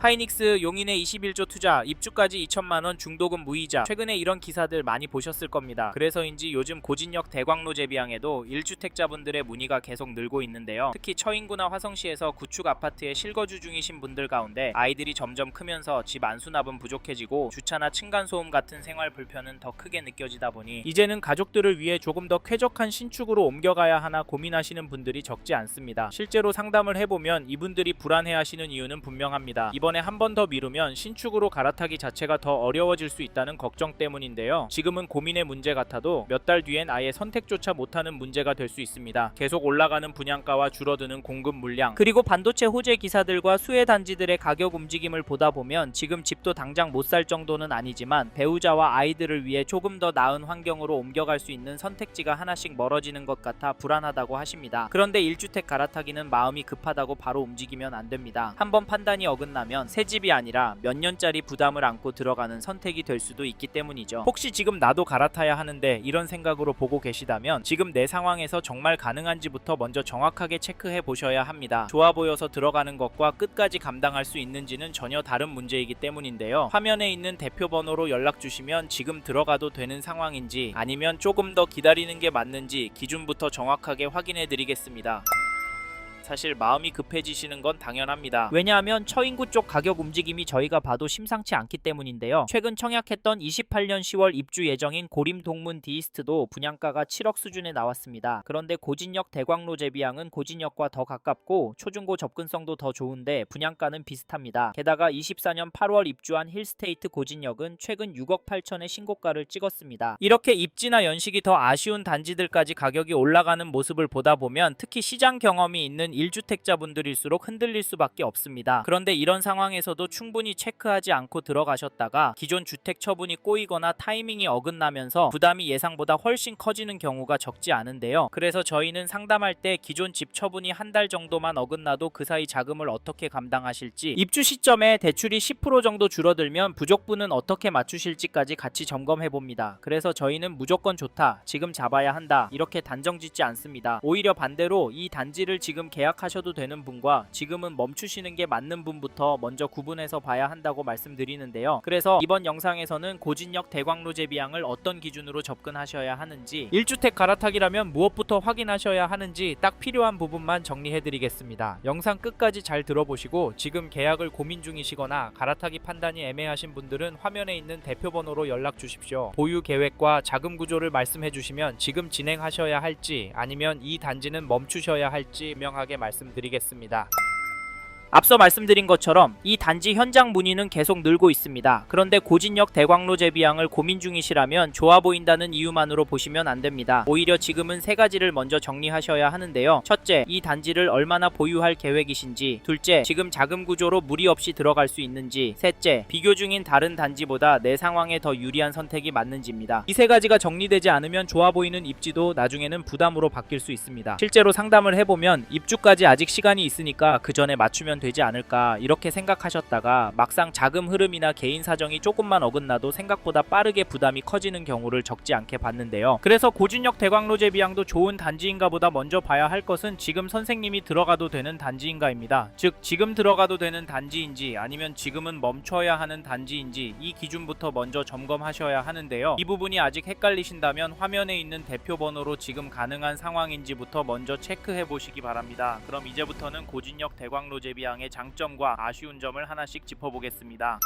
하이닉스 용인에 21조 투자, 입주까지 2천만원 중도금 무이자. 최근에 이런 기사들 많이 보셨을 겁니다. 그래서인지 요즘 고진역 대광로 제비항에도 1주택자분들의 문의가 계속 늘고 있는데요. 특히 처인구나 화성시에서 구축 아파트에 실거주 중이신 분들 가운데 아이들이 점점 크면서 집 안수납은 부족해지고 주차나 층간소음 같은 생활 불편은 더 크게 느껴지다 보니 이제는 가족들을 위해 조금 더 쾌적한 신축으로 옮겨가야 하나 고민하시는 분들이 적지 않습니다. 실제로 상담을 해보면 이분들이 불안해하시는 이유는 분명합니다. 이번에 한 번 더 미루면 신축으로 갈아타기 자체가 더 어려워질 수 있다는 걱정 때문인데요. 지금은 고민의 문제 같아도 몇 달 뒤엔 아예 선택조차 못하는 문제가 될 수 있습니다. 계속 올라가는 분양가와 줄어드는 공급 물량, 그리고 반도체 호재 기사들과 수혜 단지들의 가격 움직임을 보다 보면 지금 집도 당장 못 살 정도는 아니지만 배우자와 아이들을 위해 조금 더 나은 환경으로 옮겨갈 수 있는 선택지가 하나씩 멀어지는 것 같아 불안하다고 하십니다. 그런데 1주택 갈아타기는 마음이 급하다고 바로 움직이면 안 됩니다. 한번 판단이 어긋나면 새 집이 아니라 몇 년짜리 부담을 안고 들어가는 선택이 될 수도 있기 때문이죠. 혹시 지금 나도 갈아타야 하는데 이런 생각으로 보고 계시다면 지금 내 상황에서 정말 가능한지부터 먼저 정확하게 체크해 보셔야 합니다. 좋아 보여서 들어가는 것과 끝까지 감당할 수 있는지는 전혀 다른 문제이기 때문인데요. 화면에 있는 대표 번호로 연락 주시면 지금 들어가도 되는 상황인지 아니면 조금 더 기다리는 게 맞는지 기준부터 정확하게 확인해 드리겠습니다. 사실 마음이 급해지시는 건 당연합니다. 왜냐하면 처인구 쪽 가격 움직임이 저희가 봐도 심상치 않기 때문인데요. 최근 청약했던 28년 10월 입주 예정인 고림 동문 디이스트도 분양가가 7억 수준에 나왔습니다. 그런데 고진역 대광로 제비항은 고진역과 더 가깝고 초중고 접근성도 더 좋은데 분양가는 비슷합니다. 게다가 24년 8월 입주한 힐스테이트 고진역은 최근 6억 8천의 신고가를 찍었습니다. 이렇게 입지나 연식이 더 아쉬운 단지들까지 가격이 올라가는 모습을 보다 보면 특히 시장 경험이 있는 1주택자분들일수록 흔들릴 수밖에 없습니다. 그런데 이런 상황에서도 충분히 체크하지 않고 들어가셨다가 기존 주택 처분이 꼬이거나 타이밍이 어긋나면서 부담이 예상보다 훨씬 커지는 경우가 적지 않은데요. 그래서 저희는 상담할 때 기존 집 처분이 한 달 정도만 어긋나도 그 사이 자금을 어떻게 감당하실지, 입주 시점에 대출이 10% 정도 줄어들면 부족분은 어떻게 맞추실지까지 같이 점검해봅니다. 그래서 저희는 무조건 좋다, 지금 잡아야 한다 이렇게 단정짓지 않습니다. 오히려 반대로 이 단지를 지금 계약하셔도 되는 분과 지금은 멈추시는 게 맞는 분부터 먼저 구분해서 봐야 한다고 말씀드리는데요. 그래서 이번 영상에서는 고진역 대광로 제비항을 어떤 기준으로 접근하셔야 하는지, 1주택 갈아타기라면 무엇부터 확인하셔야 하는지 딱 필요한 부분만 정리해드리겠습니다. 영상 끝까지 잘 들어보시고 지금 계약을 고민 중이시거나 갈아타기 판단이 애매하신 분들은 화면에 있는 대표 번호로 연락 주십시오. 보유 계획과 자금 구조를 말씀해 주시면 지금 진행하셔야 할지 아니면 이 단지는 멈추셔야 할지 명하게 말씀드리겠습니다. 앞서 말씀드린 것처럼 이 단지 현장 문의는 계속 늘고 있습니다. 그런데 고진역 대광로 제비항을 고민 중이시라면 좋아 보인다는 이유만으로 보시면 안 됩니다. 오히려 지금은 세 가지를 먼저 정리하셔야 하는데요. 첫째, 이 단지를 얼마나 보유할 계획이신지. 둘째, 지금 자금 구조로 무리 없이 들어갈 수 있는지. 셋째, 비교 중인 다른 단지보다 내 상황에 더 유리한 선택이 맞는지입니다. 이 세 가지가 정리되지 않으면 좋아 보이는 입지도 나중에는 부담으로 바뀔 수 있습니다. 실제로 상담을 해보면 입주까지 아직 시간이 있으니까 그 전에 맞추면 되지 않을까 이렇게 생각하셨다가 막상 자금 흐름이나 개인 사정이 조금만 어긋나도 생각보다 빠르게 부담이 커지는 경우를 적지 않게 봤는데요. 그래서 고진역 대광로 제비항도 좋은 단지인가 보다 먼저 봐야 할 것은 지금 선생님이 들어가도 되는 단지인가입니다. 즉 지금 들어가도 되는 단지인지 아니면 지금은 멈춰야 하는 단지인지 이 기준부터 먼저 점검하셔야 하는데요. 이 부분이 아직 헷갈리신다면 화면에 있는 대표 번호로 지금 가능한 상황인지부터 먼저 체크해 보시기 바랍니다. 그럼 이제부터는 고진역 대광로 제비항 의 장점과 아쉬운 점을 하나씩 짚어보겠습니다.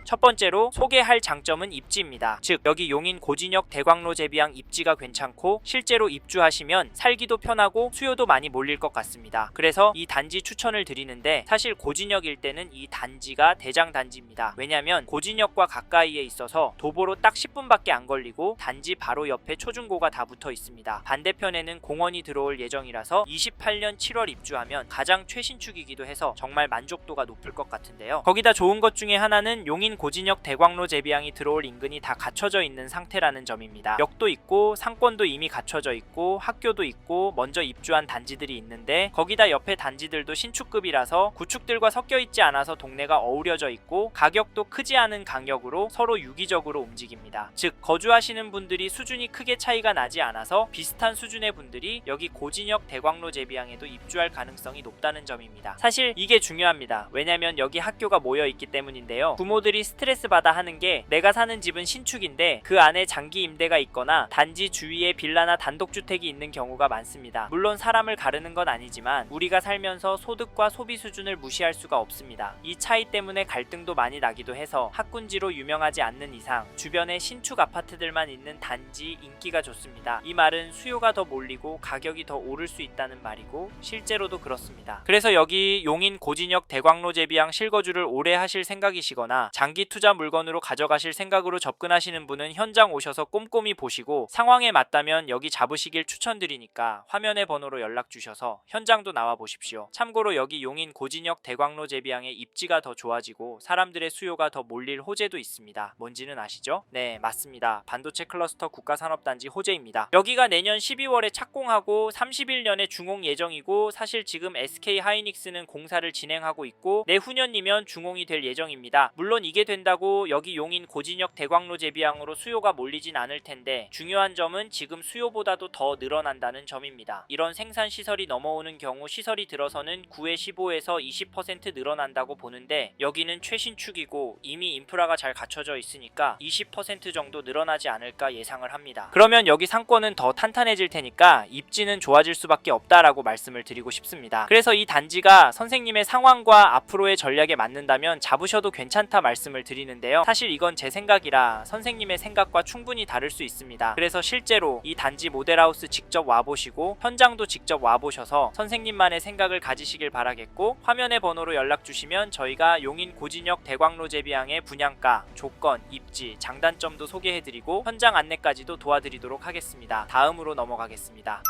첫 번째로 소개할 장점은 입지입니다. 즉 여기 용인 고진역 대광로 제비항 입지가 괜찮고 실제로 입주하시면 살기도 편하고 수요도 많이 몰릴 것 같습니다. 그래서 이 단지 추천을 드리는데 사실 고진역일 때는 이 단지가 대장 단지입니다. 왜냐면 고진역과 가까이에 있어서 도보로 딱 10분밖에 안 걸리고 단지 바로 옆에 초중고가 다 붙어 있습니다. 반대편에는 공원이 들어올 예정이라서 28년 7월 입주하면 가장 최신축이기도 해서 정말 만족도가 높을 것 같은데요. 거기다 좋은 것 중에 하나는 용인 용인 고진역 대광로 제비항이 들어올 인근이 다 갖춰져 있는 상태라는 점입니다. 역도 있고 상권도 이미 갖춰져 있고 학교도 있고 먼저 입주한 단지들이 있는데 거기다 옆에 단지들도 신축급이라서 구축들과 섞여 있지 않아서 동네가 어우러져 있고 가격도 크지 않은 간격으로 서로 유기적으로 움직입니다. 즉 거주하시는 분들이 수준이 크게 차이가 나지 않아서 비슷한 수준의 분들이 여기 고진역 대광로 제비항에도 입주할 가능성이 높다는 점입니다. 사실 이게 중요합니다. 왜냐면 여기 학교가 모여 있기 때문인데요. 부모들이 스트레스 받아 하는 게 내가 사는 집은 신축인데 그 안에 장기 임대가 있거나 단지 주위에 빌라나 단독주택이 있는 경우가 많습니다. 물론 사람을 가르는 건 아니지만 우리가 살면서 소득과 소비 수준을 무시할 수가 없습니다. 이 차이 때문에 갈등도 많이 나기도 해서 학군지로 유명하지 않는 이상 주변에 신축 아파트들만 있는 단지 인기가 좋습니다. 이 말은 수요가 더 몰리고 가격이 더 오를 수 있다는 말이고 실제로도 그렇습니다. 그래서 여기 용인 고진역 대광로 제비항 실거주를 오래 하실 생각이시거나 장기 투자 물건으로 가져가실 생각으로 접근하시는 분은 현장 오셔서 꼼꼼히 보시고 상황에 맞다면 여기 잡으시길 추천드리니까 화면의 번호로 연락 주셔서 현장도 나와 보십시오. 참고로 여기 용인 고진역 대광로 제비항의 입지가 더 좋아지고 사람들의 수요가 더 몰릴 호재도 있습니다. 뭔지는 아시죠? 네, 맞습니다. 반도체 클러스터 국가산업단지 호재입니다. 여기가 내년 12월에 착공하고 31년에 중공 예정이고 사실 지금 SK 하이닉스는 공사를 진행하고 있고 내후년이면 중공이 될 예정입니다. 물론 이게 된다고 여기 용인 고진역 대광로 제비항으로 수요가 몰리진 않을 텐데 중요한 점은 지금 수요보다도 더 늘어난다는 점입니다. 이런 생산 시설이 넘어오는 경우 시설이 들어서는 9에 15에서 20% 늘어난다고 보는데 여기는 최신축이고 이미 인프라가 잘 갖춰져 있으니까 20% 정도 늘어나지 않을까 예상을 합니다. 그러면 여기 상권은 더 탄탄해질 테니까 입지는 좋아질 수밖에 없다라고 말씀을 드리고 싶습니다. 그래서 이 단지가 선생님의 상황과 앞으로의 전략에 맞는다면 잡으셔도 괜찮다 말씀을 드리는데요. 사실 이건 제 생각이라 선생님의 생각과 충분히 다를 수 있습니다. 그래서 실제로 이 단지 모델하우스 직접 와보시고 현장도 직접 와보셔서 선생님만의 생각을 가지시길 바라겠고 화면의 번호로 연락 주시면 저희가 용인 고진역 대광로 제비항의 분양가, 조건, 입지, 장단점도 소개해드리고 현장 안내까지도 도와드리도록 하겠습니다. 다음으로 넘어가겠습니다.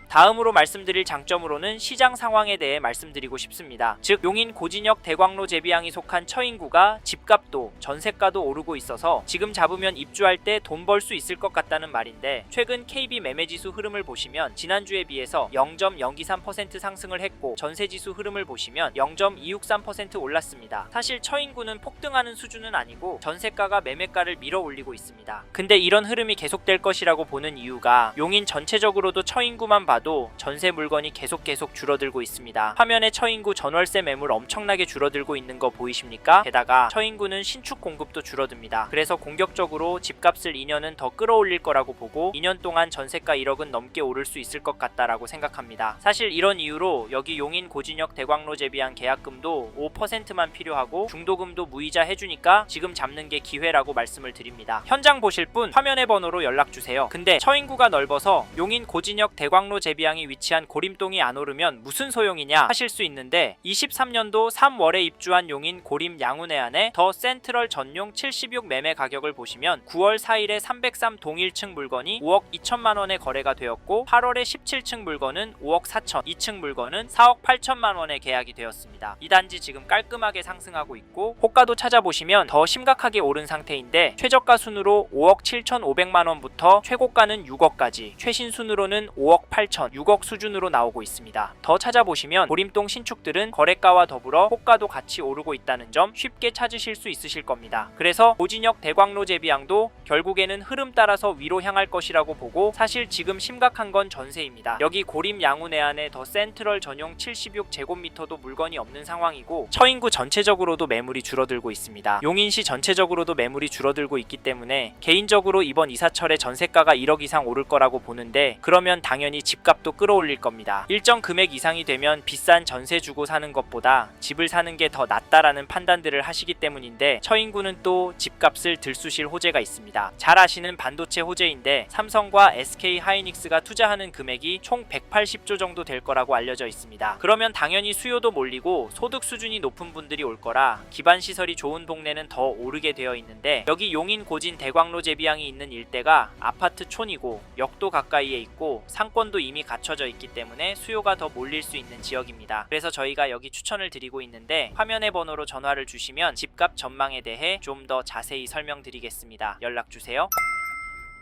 다음으로 말씀드릴 장점으로는 시장 상황에 대해 말씀드리고 싶습니다. 즉 용인 고진역 대광로 제비항이 속한 처인구가 집값도 전세가도 오르고 있어서 지금 잡으면 입주할 때 돈 벌 수 있을 것 같다는 말인데 최근 KB 매매지수 흐름을 보시면 지난주에 비해서 0.023% 상승을 했고 전세지수 흐름을 보시면 0.263% 올랐습니다. 사실 처인구는 폭등하는 수준은 아니고 전세가가 매매가를 밀어 올리고 있습니다. 근데 이런 흐름이 계속될 것이라고 보는 이유가 용인 전체적으로도 처인구만 봐도 전세 물건이 계속 줄어들고 있습니다. 화면에 처인구 전월세 매물 엄청나게 줄어들고 있는 거 보이십니까? 게다가 처인구는 신축 공급도 줄어듭니다. 그래서 공격적으로 집값을 2년은 더 끌어올릴 거라고 보고 2년 동안 전세가 1억은 넘게 오를 수 있을 것 같다라고 생각합니다. 사실 이런 이유로 여기 용인 고진역 대광로 제비항 계약금도 5%만 필요하고 중도금도 무이자 해주니까 지금 잡는 게 기회라고 말씀을 드립니다. 현장 보실 분 화면의 번호로 연락주세요. 근데 처인구가 넓어서 용인 고진역 대광로 제비항이 위치한 고림동이 안 오르면 무슨 소용이냐 하실 수 있는데 23년도 3월에 입주한 용인 고림 양운해안의 더 센트럴 전용 76 매매 가격을 보시면 9월 4일에 303 동일층 물건이 5억 2천만원에 거래가 되었고 8월에 17층 물건은 5억 4천, 2층 물건은 4억 8천만원에 계약이 되었습니다. 이 단지 지금 깔끔하게 상승하고 있고 호가도 찾아보시면 더 심각하게 오른 상태인데 최저가 순으로 5억 7,500만원부터 최고가는 6억까지 최신 순으로는 5억 8천, 6억 수준으로 나오고 있습니다. 더 찾아보시면 고림동 신축들은 거래가와 더불어 호가도 같이 오르고 있다는 점 쉽게 찾으실 수 있으실 겁니다. 그래서 고진역 대광로 제비항도 결국에는 흐름 따라서 위로 향할 것이라고 보고 사실 지금 심각한 건 전세입니다. 여기 고림 양운해안의 더 센트럴 전용 76제곱미터도 물건이 없는 상황이고 처인구 전체적으로도 매물이 줄어들고 있습니다. 용인시 전체적으로도 매물이 줄어들고 있기 때문에 개인적으로 이번 이사철에 전세가가 1억 이상 오를 거라고 보는데 그러면 당연히 집값도 끌어올릴 겁니다. 일정 금액 이상이 되면 비싼 전세 주고 사는 것보다 집을 사는 게 더 낫다라는 판단들을 하시기 때문인데 처인구는 또 집값을 들쑤실 호재가 있습니다. 잘 아시는 반도체 호재인데 삼성과 SK 하이닉스가 투자하는 금액이 총 180조 정도 될 거라고 알려져 있습니다. 그러면 당연히 수요도 몰리고 소득 수준이 높은 분들이 올 거라 기반 시설이 좋은 동네는 더 오르게 되어 있는데 여기 용인 고진 대광로 제비항이 있는 일대가 아파트 촌이고 역도 가까이에 있고 상권도 이미 이미 갖춰져 있기 때문에 수요가 더 몰릴 수 있는 지역입니다. 그래서 저희가 여기 추천을 드리고 있는데 화면의 번호로 전화를 주시면 집값 전망에 대해 좀 더 자세히 설명드리겠습니다. 연락주세요.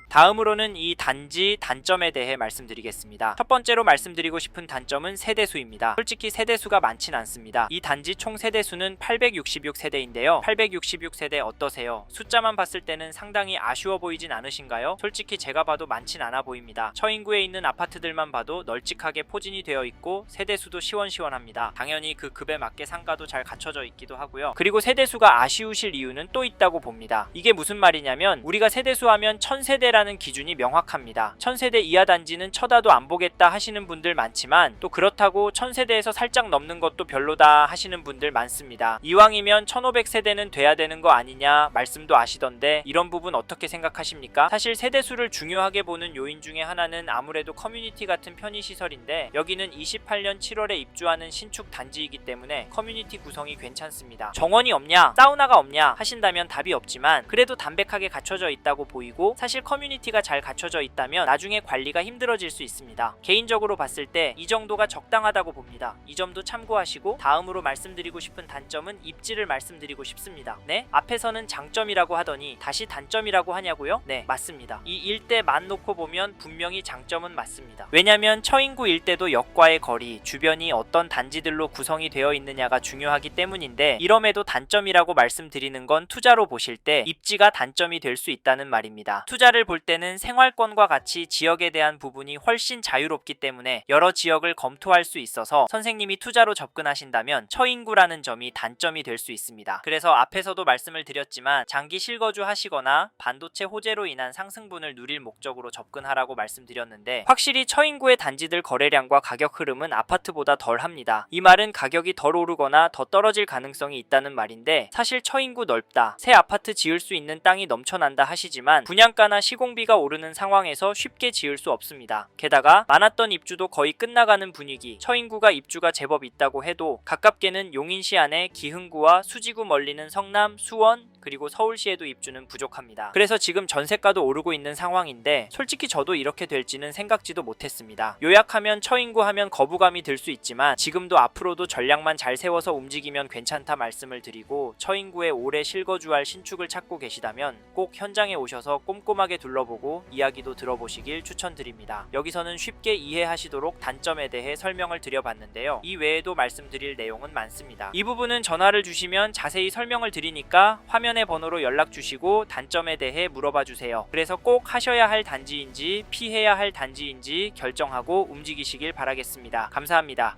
다음으로는 이 단지 단점에 대해 말씀드리겠습니다. 첫 번째로 말씀드리고 싶은 단점은 세대수입니다. 솔직히 세대수가 많진 않습니다. 이 단지 총 세대수는 866세대인데요. 866세대 어떠세요? 숫자만 봤을 때는 상당히 아쉬워 보이진 않으신가요? 솔직히 제가 봐도 많진 않아 보입니다. 처인구에 있는 아파트들만 봐도 널찍하게 포진이 되어 있고 세대수도 시원시원합니다. 당연히 그 급에 맞게 상가도 잘 갖춰져 있기도 하고요. 그리고 세대수가 아쉬우실 이유는 또 있다고 봅니다. 이게 무슨 말이냐면 우리가 세대수 하면 1000세대라는 기준이 명확합니다. 1000세대 이하 단지는 쳐다도 안 보겠다 하시는 분들 많지만 또 그렇다고 1000세대에서 살짝 넘는 것도 별로다 하시는 분들 많습니다. 이왕이면 1500세대는 돼야 되는 거 아니냐 말씀도 아시던데 이런 부분 어떻게 생각하십니까? 사실 세대수를 중요하게 보는 요인 중에 하나는 아무래도 커뮤니티 같은 편의시설인데 여기는 28년 7월에 입주하는 신축 단지이기 때문에 커뮤니티 구성이 괜찮습니다. 정원이 없냐? 사우나가 없냐? 하신다면 답이 없지만 그래도 담백하게 갖춰져 있다고 보이고 사실 커뮤니티가 잘 갖춰져 있다면 나중에 관리가 힘들어질 수 있습니다. 개인적으로 봤을 때 이 정도가 적당하다고 봅니다. 이 점도 참고하시고 다음으로 말씀드리고 싶은 단점은 입지를 말씀드리고 싶습니다. 네? 앞에서는 장점이라고 하더니 다시 단점이라고 하냐고요? 네, 맞습니다. 이 일대만 놓고 보면 분명히 장점은 맞습니다. 왜냐면 처인구 일대도 역과의 거리, 주변이 어떤 단지들로 구성이 되어 있느냐가 중요하기 때문인데 이럼에도 단점이라고 말씀드리는 건 투자로 보실 때 입지가 단점이 될 수 있다는 말입니다. 투자를 볼 때는 생활권과 같이 지역에 대한 부분이 훨씬 자유롭기 때문에 여러 지역을 검토할 수 있어서 선생님이 투자로 접근하신다면 처인구라는 점이 단점이 될 수 있습니다. 그래서 앞에서도 말씀을 드렸지만 장기 실거주 하시거나 반도체 호재로 인한 상승분을 누릴 목적으로 접근하라고 말씀드렸는데 확실히 처인구의 단지들 거래량과 가격 흐름은 아파트보다 덜합니다. 이 말은 가격이 덜 오르거나 더 떨어질 가능성이 있다는 말인데 사실 처인구 넓다, 새 아파트 지을 수 있는 땅이 넘쳐난다 하시지만 분양가나 시공비가 오르는 상황에서 쉽게 지을 수 없습니다. 게다가 많았던 입주도 거의 끝나가는 분위기, 처인구가 입주가 제법 있다고 해도 가깝게는 용인시 안에 기흥구와 수지구 멀리는 성남, 수원, 그리고 서울시에도 입주는 부족합니다. 그래서 지금 전세가도 오르고 있는 상황인데 솔직히 저도 이렇게 될지는 생각지도 못했습니다. 요약하면 처인구 하면 거부감이 들 수 있지만 지금도 앞으로도 전략만 잘 세워서 움직이면 괜찮다 말씀을 드리고 처인구에 오래 실거주할 신축을 찾고 계시다면 꼭 현장에 오셔서 꼼꼼하게 둘러보고 이야기도 들어보시길 추천드립니다. 여기서는 쉽게 이해하시도록 단점에 대해 설명을 드려봤는데요. 이 외에도 말씀드릴 내용은 많습니다. 이 부분은 전화를 주시면 자세히 설명을 드리니까 화면의 번호로 연락 주시고 단점에 대해 물어봐 주세요. 그래서 꼭 하셔야 할 단지인지 피해야 할 단지인지 결정하고 움직이시길 바라겠습니다. 감사합니다.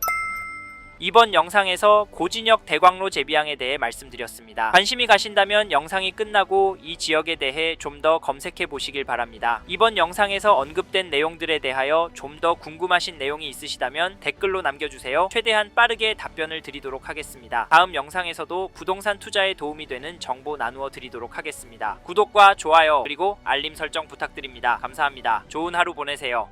이번 영상에서 고진역 대광로 재비항에 대해 말씀드렸습니다. 관심이 가신다면 영상이 끝나고 이 지역에 대해 좀 더 검색해 보시길 바랍니다. 이번 영상에서 언급된 내용들에 대하여 좀 더 궁금하신 내용이 있으시다면 댓글로 남겨주세요. 최대한 빠르게 답변을 드리도록 하겠습니다. 다음 영상에서도 부동산 투자에 도움이 되는 정보 나누어 드리도록 하겠습니다. 구독과 좋아요 그리고 알림 설정 부탁드립니다. 감사합니다. 좋은 하루 보내세요.